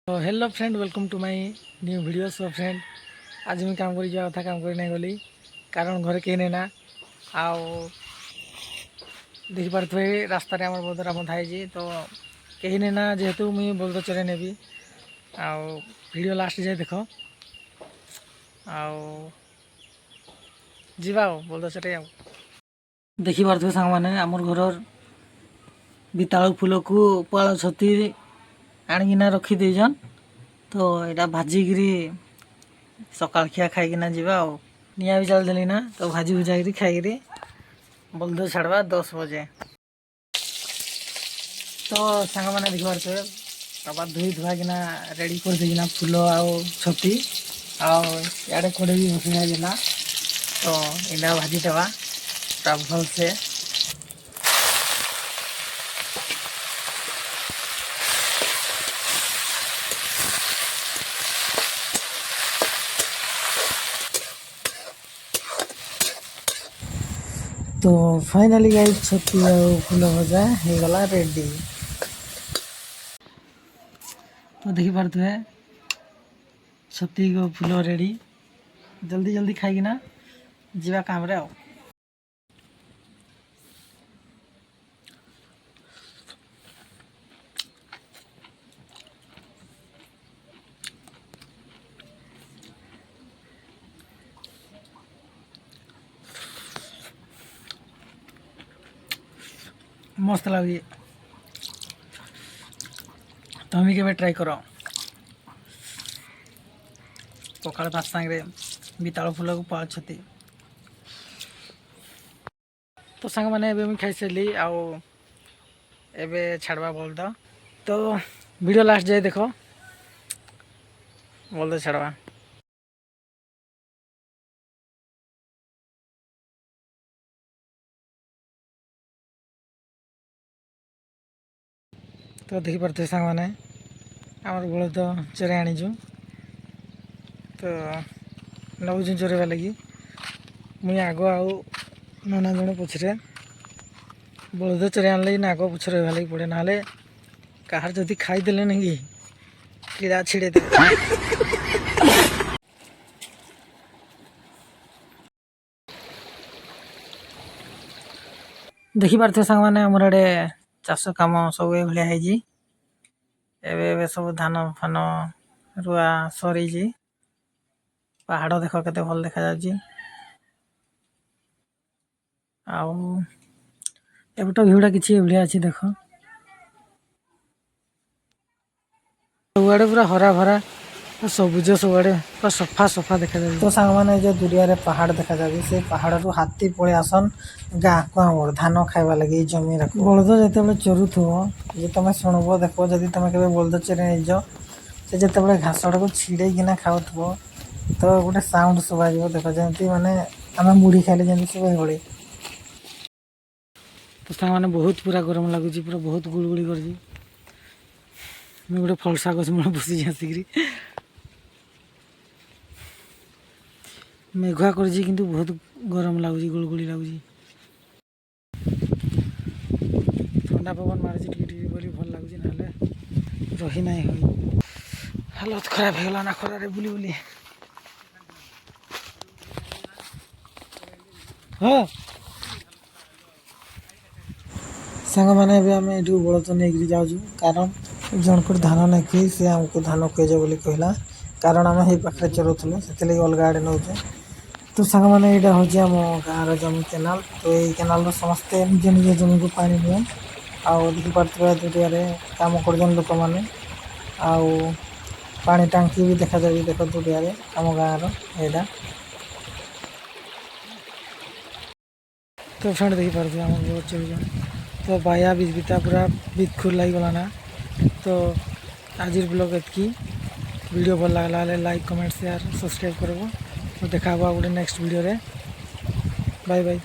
तो hello friend, welcome to my new video. So friend, आज मुझे काम कर कथा काम कर नहीं गली कारण घर कहीं नहीं ना आओ देखी पारे रास्ता आम बलदरा बंधाई तो कहीं नहीं ना जेहेतु मुझे बलद चढ़े नेबी आओ वीडियो लास्ट जाए देख आओ जीवा बलद चढ़े आओ देखी पारे सांग मैंने आमर घर बीतालु फूल को पाल छती आणिकिना रखीदेन तो यहाँ भाजिकी सकाल खिया खाईकिना जावा निया भी चलदेली ना तो भाजी भुजा खाई बलद छाड़वा 10 बजे। तो सांग मैंने देख पारे तबा धोई धुआकिना रेडी कर देना फूल आउ छती आड़े कड़े भी बसना देना तो इना भाजी देवा भल से तो फाइनली गाइस छती फूल भजा हो गला रेडी। तो देखी पारे छती को फूल रेडी जल्दी जल्दी खाई ना जीवा काम रे आओ। मस्त लगे तुम्हें के ट्राई कर पखाड़ भात सांगे बीताल फूल को पाल छती। तो सांग मैंने एवं खाई सारी आवे छाड़वा बलद तो वीडियो लास्ट जाए देख बलद छाड़वा। तो देखी पारे सांग मैंने आमर बलद चरे आनीचु तो नौचु चरेवा लगी मुई आग आउ नना जन पछरे बलद चरे आनले ना आग पछ रहा लगी पड़े ना कहार जदि खाईदे ना कि कीड़ा छिड़े दे। देखी पारे सांग मैंने आमर आड़े चाष कम सब ये भाई सब धान फान रुआ सरी पहाड़ देख के भल देखा एपट भ्यूटा कि भाया अच्छी देख सबुआड़े पूरा हरा भरा सबुज सबुआड़े पूरा सफा सफा देखा जाए। तो सांग मैंने जो दुरिया पहाड़ देखा जाए से पहाड़ रू हाथी पलि आसन गाँ को आमर धान खाइबा लगे जमी रख बलद जो चरुथो ये तुम शुणब देख जदि तुम के बलद चेरी निज से जो घासटा को छिड़ेकिना खाऊ तो गोटे साउंड शुभा देख जमी माने आम मुढ़ी खाइले जमी शुभा भाई। तो सांग मैंने बहुत पूरा गरम लगुच पूरा बहुत गुड़गुड़ी कर गोटे फलसा गछ मैं बसी आसिक मेघुआ कर बहुत गरम लगुच गुड़गुड़ी लगुच ठंडा पवन मारे बोली भल लगुच ना रही ना हालत खराब होगा ना खरारे बुली बुली। हाँ सांग मैंने भी आम ये बलद नहीं जाऊँ कारण जनक धान नहीं कि सी आमको धान खुएज बोली कहला कारण आम ही पाखे चलुलु से अलग आड़े नौचे। तो सांग मैंने यहाँ हूँ आम गाँव जमी केनाल तो ये केनाल समस्ते निज निज जमी को पानी नियन आउ देखी पारे दुरिया कम कर लोक मैंने आउ पानी टांकी भी देखा जाए देख दुरिया आम गाँव रहा। तो फ्रेंड देखी पारे आम बहुत चल तो बाया बीज बीता पूरा बीत खुर लग गला ना। तो आज ब्लॉग एतकी वीडियो भल लगला लाइक कमेंट शेयर सब्सक्राइब करब तो देखा गोटे नेक्स्ट वीडियो रे बाय बाय।